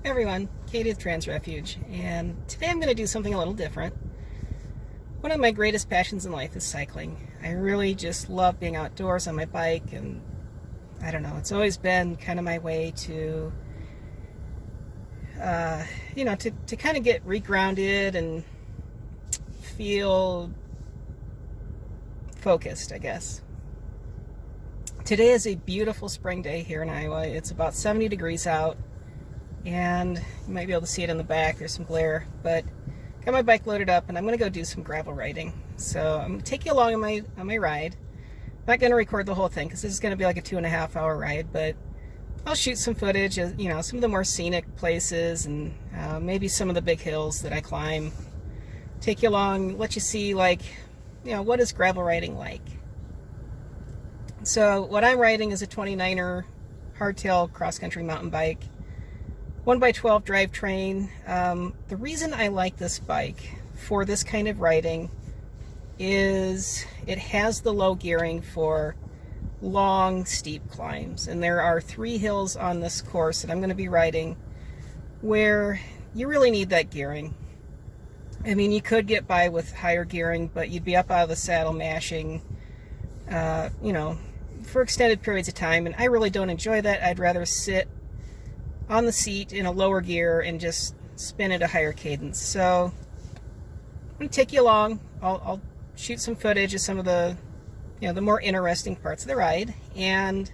everyone, Katie of Trans Refuge, and today I'm going to do something a little different. One of my greatest passions in life is cycling. I really just love being outdoors on my bike, and I don't know, it's always been kind of my way to, to kind of get regrounded and feel focused, I guess. Today is a beautiful spring day here in Iowa. It's about 70 degrees out, and you might be able to see it in the back. There's some glare, but got my bike loaded up, and I'm going to go do some gravel riding. So I'm going to take you along on my ride. I'm not going to record the whole thing because this is going to be like a 2.5 hour ride, but I'll shoot some footage of, some of the more scenic places and maybe some of the big hills that I climb. Take you along, let you see, what is gravel riding like. So what I'm riding is a 29er hardtail cross-country mountain bike, 1x12 drivetrain. The reason I like this bike for this kind of riding is it has the low gearing for long, steep climbs. And there are 3 hills on this course that I'm going to be riding where you really need that gearing. I mean, you could get by with higher gearing, but you'd be up out of the saddle mashing, for extended periods of time, and I really don't enjoy that. I'd rather sit on the seat in a lower gear and just spin at a higher cadence. So I'm going to take you along. I'll shoot some footage of some of the, the more interesting parts of the ride, and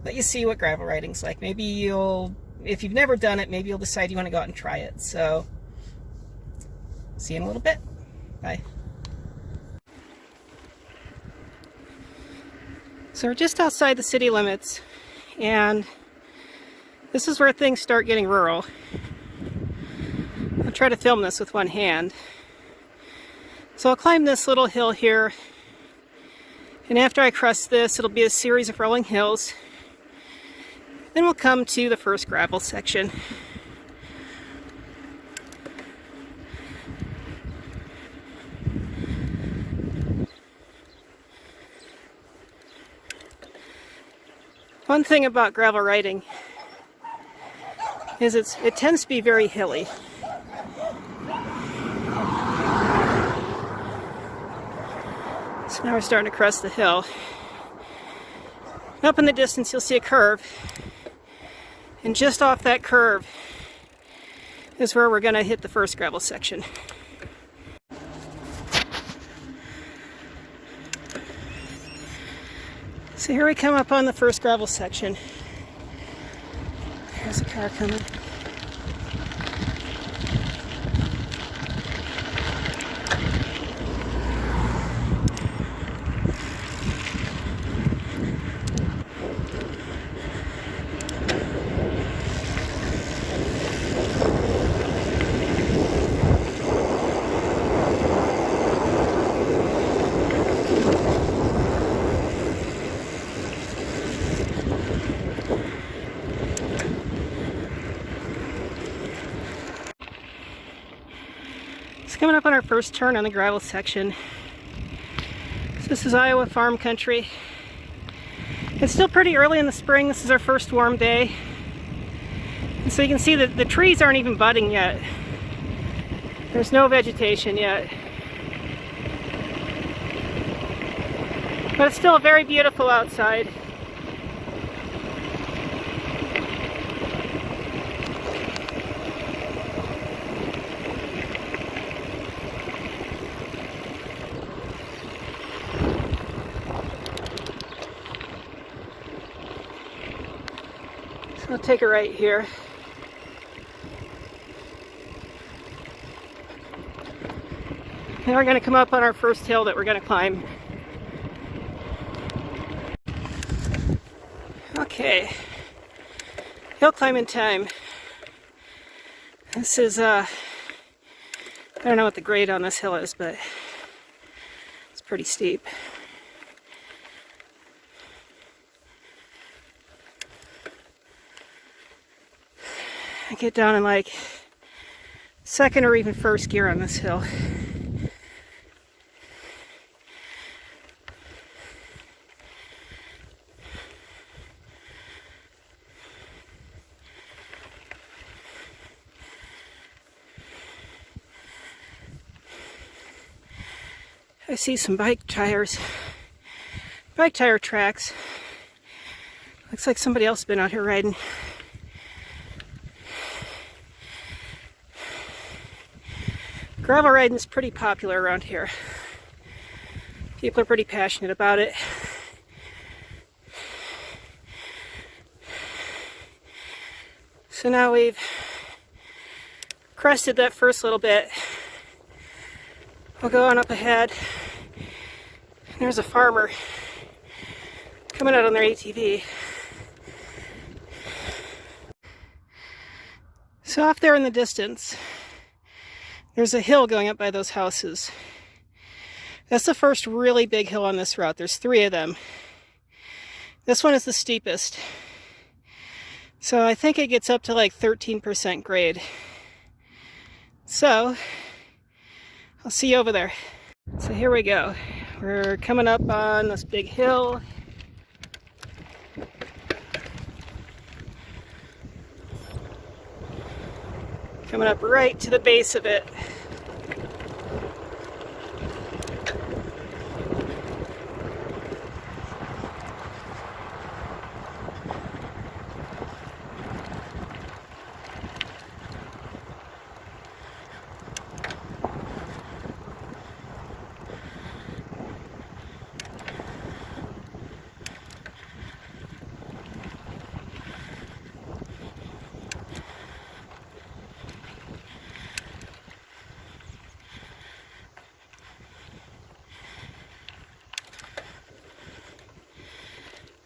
let you see what gravel riding's like. Maybe if you've never done it, maybe you'll decide you want to go out and try it. So see you in a little bit. Bye. So we're just outside the city limits, and this is where things start getting rural. I'll try to film this with one hand. So I'll climb this little hill here, and after I crest this, it'll be a series of rolling hills. Then we'll come to the first gravel section. One thing about gravel riding is it tends to be very hilly. So now we're starting to crest the hill. Up in the distance you'll see a curve, and just off that curve is where we're going to hit the first gravel section. So here we come up on the first gravel section. There's a car coming. Coming up on our first turn on the gravel section. So this is Iowa farm country. It's still pretty early in the spring. This is our first warm day. And so you can see that the trees aren't even budding yet. There's no vegetation yet. But it's still very beautiful outside. I'll take it right here. Now we're going to come up on our first hill that we're going to climb. Okay, hill climbing time. This is, I don't know what the grade on this hill is, but it's pretty steep. I get down in like second or even first gear on this hill. I see some bike tires. Bike tire tracks. Looks like somebody else has been out here riding. Gravel riding is pretty popular around here. People are pretty passionate about it. So now we've crested that first little bit. We'll go on up ahead. There's a farmer coming out on their ATV. So off there in the distance, there's a hill going up by those houses. That's the first really big hill on this route. There's 3 of them. This one is the steepest. So I think it gets up to like 13% grade. So I'll see you over there. So here we go. We're coming up on this big hill. Coming up right to the base of it.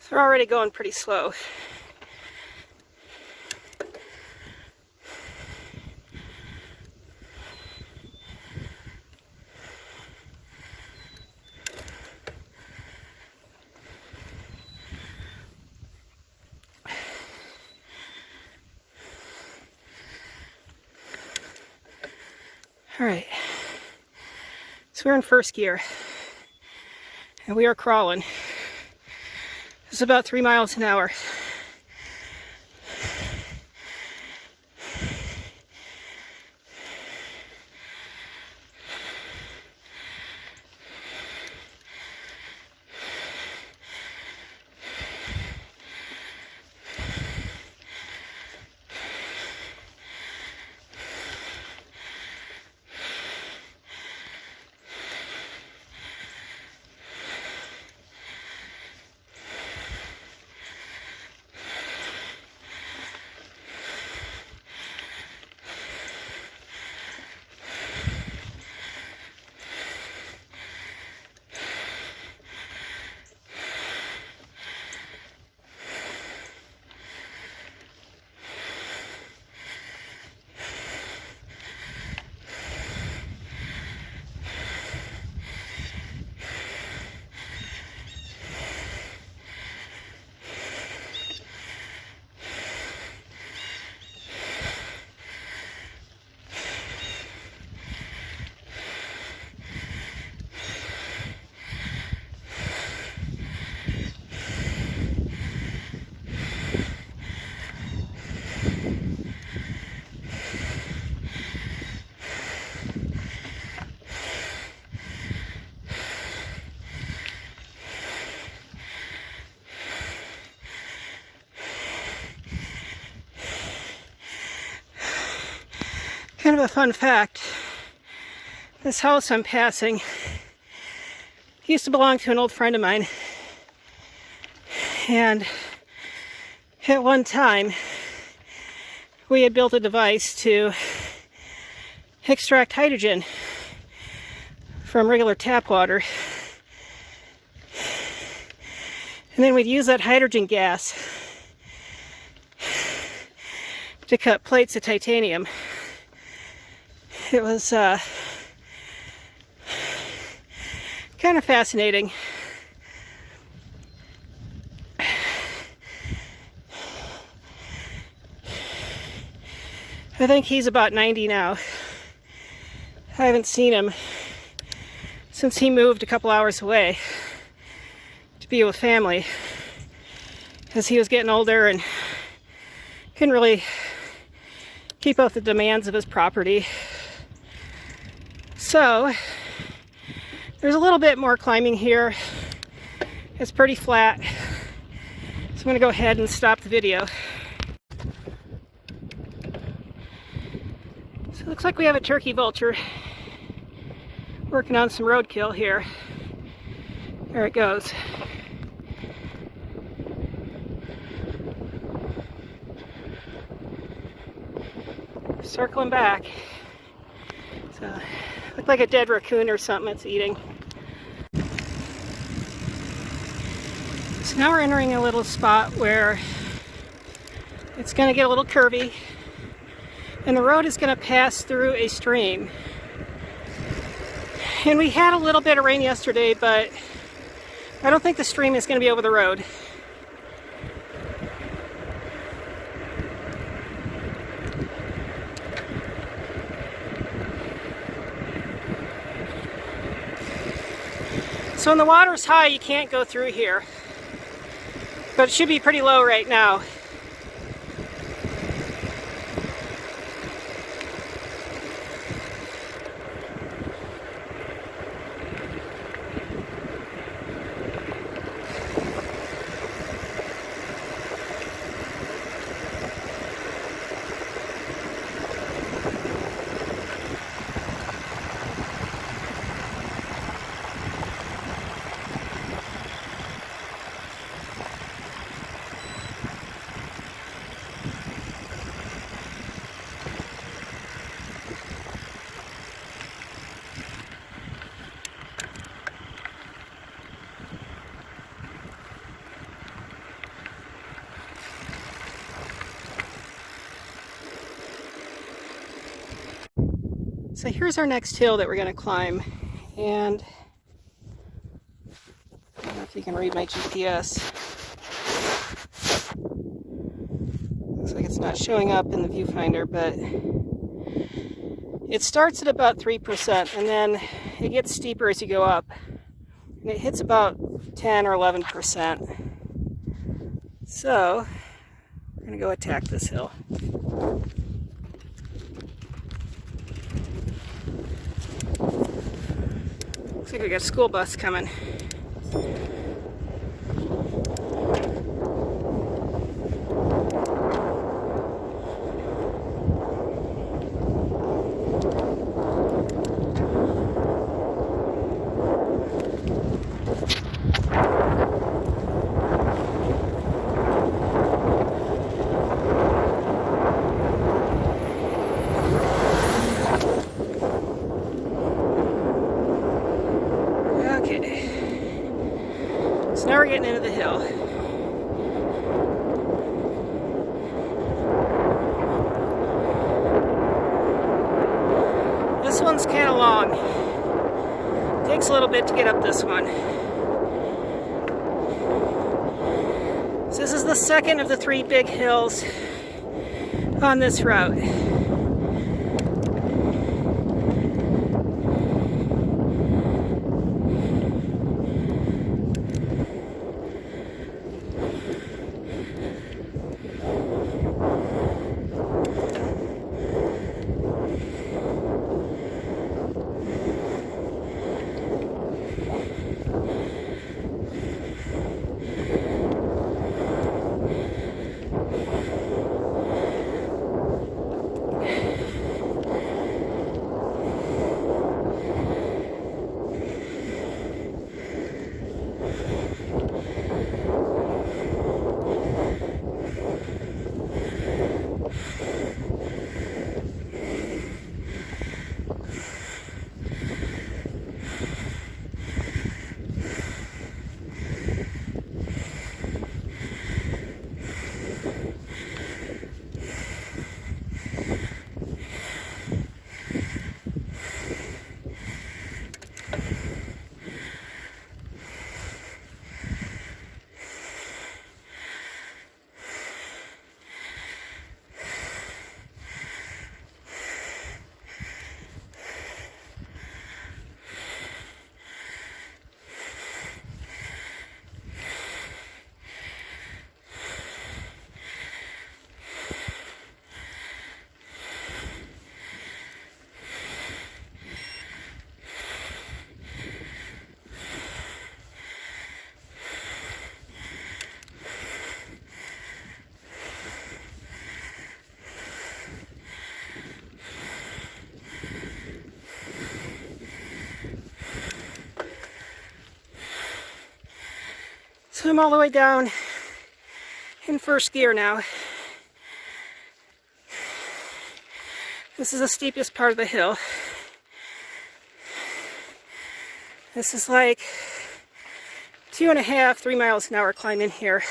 They're already going pretty slow. All right, so we're in first gear and we are crawling. It's about 3 miles an hour. Kind of a fun fact, this house I'm passing used to belong to an old friend of mine, and at one time we had built a device to extract hydrogen from regular tap water, and then we'd use that hydrogen gas to cut plates of titanium. It was kind of fascinating. I think he's about 90 now. I haven't seen him since he moved a couple hours away to be with family, because he was getting older and couldn't really keep up with the demands of his property. So There's a little bit more climbing here. It's pretty flat. So I'm going to go ahead and stop the video. So it looks like we have a turkey vulture working on some roadkill here. There it goes. Circling back. So, looked like a dead raccoon or something it's eating. So now we're entering a little spot where it's going to get a little curvy, and the road is going to pass through a stream. And we had a little bit of rain yesterday, but I don't think the stream is going to be over the road. So when the water's high, you can't go through here. But it should be pretty low right now. So here's our next hill that we're going to climb, and I don't know if you can read my GPS. Looks like it's not showing up in the viewfinder, but it starts at about 3%, and then it gets steeper as you go up, and it hits about 10 or 11%. So we're going to go attack this hill. Looks like we got a school bus coming. So now we're getting into the hill. This one's kind of long. Takes a little bit to get up this one. So this is the second of the 3 big hills on this route. So I'm all the way down in first gear now. This is the steepest part of the hill. This is like 2.5, 3 miles an hour climb in here.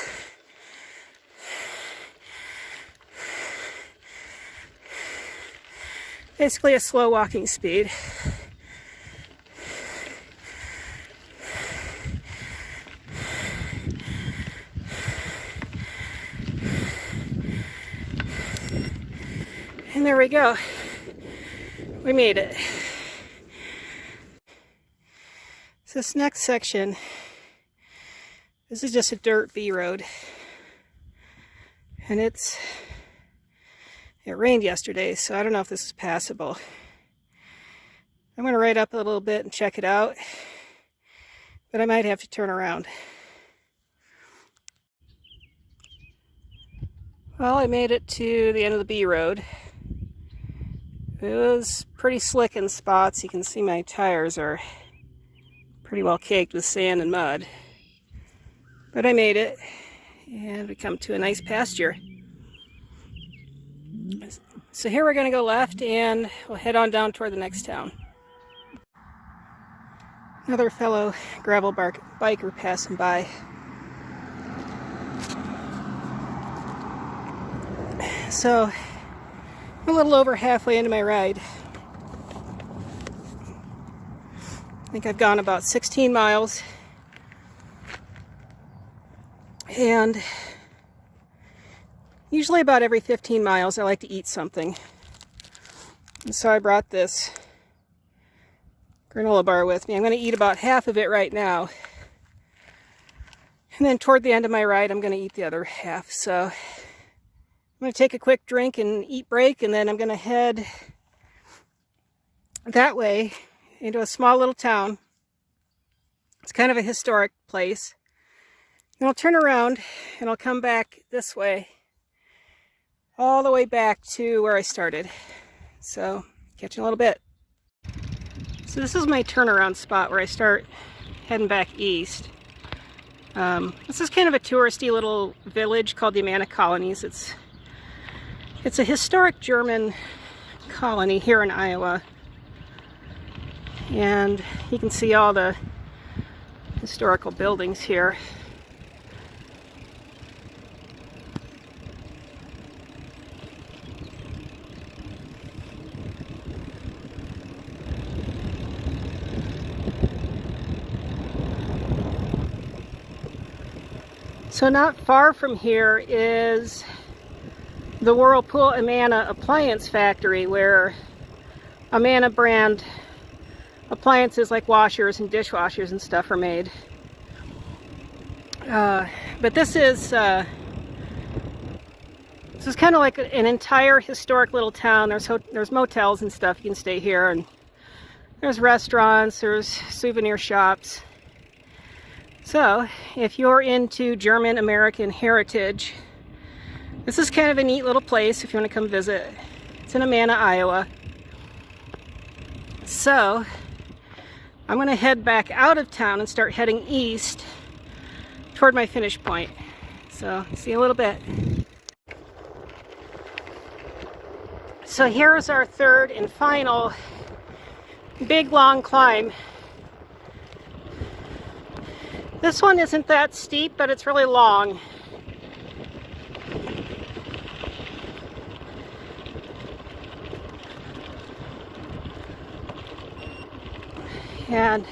Basically a slow walking speed. And there we go. We made it. So this next section, this is just a dirt B road. And it rained yesterday, so I don't know if this is passable. I'm going to ride up a little bit and check it out, but I might have to turn around. Well, I made it to the end of the B road. It was pretty slick in spots. You can see my tires are pretty well caked with sand and mud. But I made it, and we come to a nice pasture. So here we're going to go left, and we'll head on down toward the next town. Another fellow gravel biker passing by. So I'm a little over halfway into my ride. I think I've gone about 16 miles. And usually about every 15 miles I like to eat something. And so I brought this granola bar with me. I'm going to eat about half of it right now. And then toward the end of my ride I'm going to eat the other half. So I'm going to take a quick drink and eat break, and then I'm going to head that way into a small little town. It's kind of a historic place. And I'll turn around and I'll come back this way, all the way back to where I started. So, catch you in a little bit. So this is my turnaround spot where I start heading back east. This is kind of a touristy little village called the Amana Colonies. It's a historic German colony here in Iowa. And you can see all the historical buildings here. So not far from here is the Whirlpool Amana Appliance Factory, where Amana brand appliances like washers and dishwashers and stuff are made. But this is kind of like an entire historic little town. There's motels and stuff. You can stay here, and there's restaurants, there's souvenir shops. So if you're into German American heritage, this is kind of a neat little place if you want to come visit. It's in Amana, Iowa. So I'm going to head back out of town and start heading east toward my finish point. So see you in a little bit. So here's our third and final big long climb. This one isn't that steep, but it's really long. And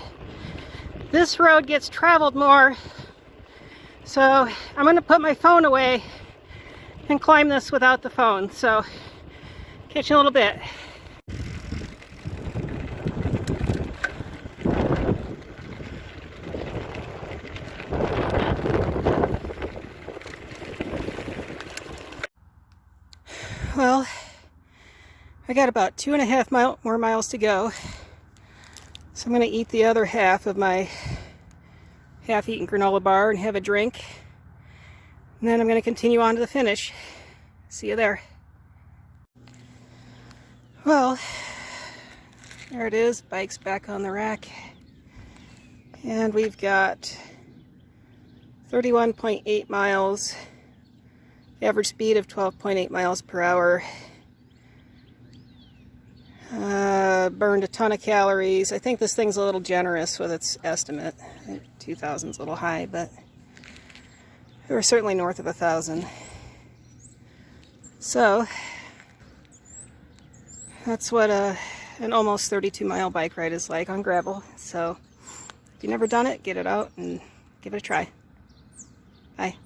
this road gets traveled more, so I'm going to put my phone away and climb this without the phone. So catch you in a little bit. Well, I got about 2.5 more miles to go. So I'm going to eat the other half of my half-eaten granola bar and have a drink. And then I'm going to continue on to the finish. See you there. Well, there it is. Bike's back on the rack. And we've got 31.8 miles, average speed of 12.8 miles per hour. Burned a ton of calories. I think this thing's a little generous with its estimate. I think 2,000's a little high, but we were certainly north of 1,000. So that's what an almost 32-mile bike ride is like on gravel. So if you've never done it, get it out and give it a try. Bye.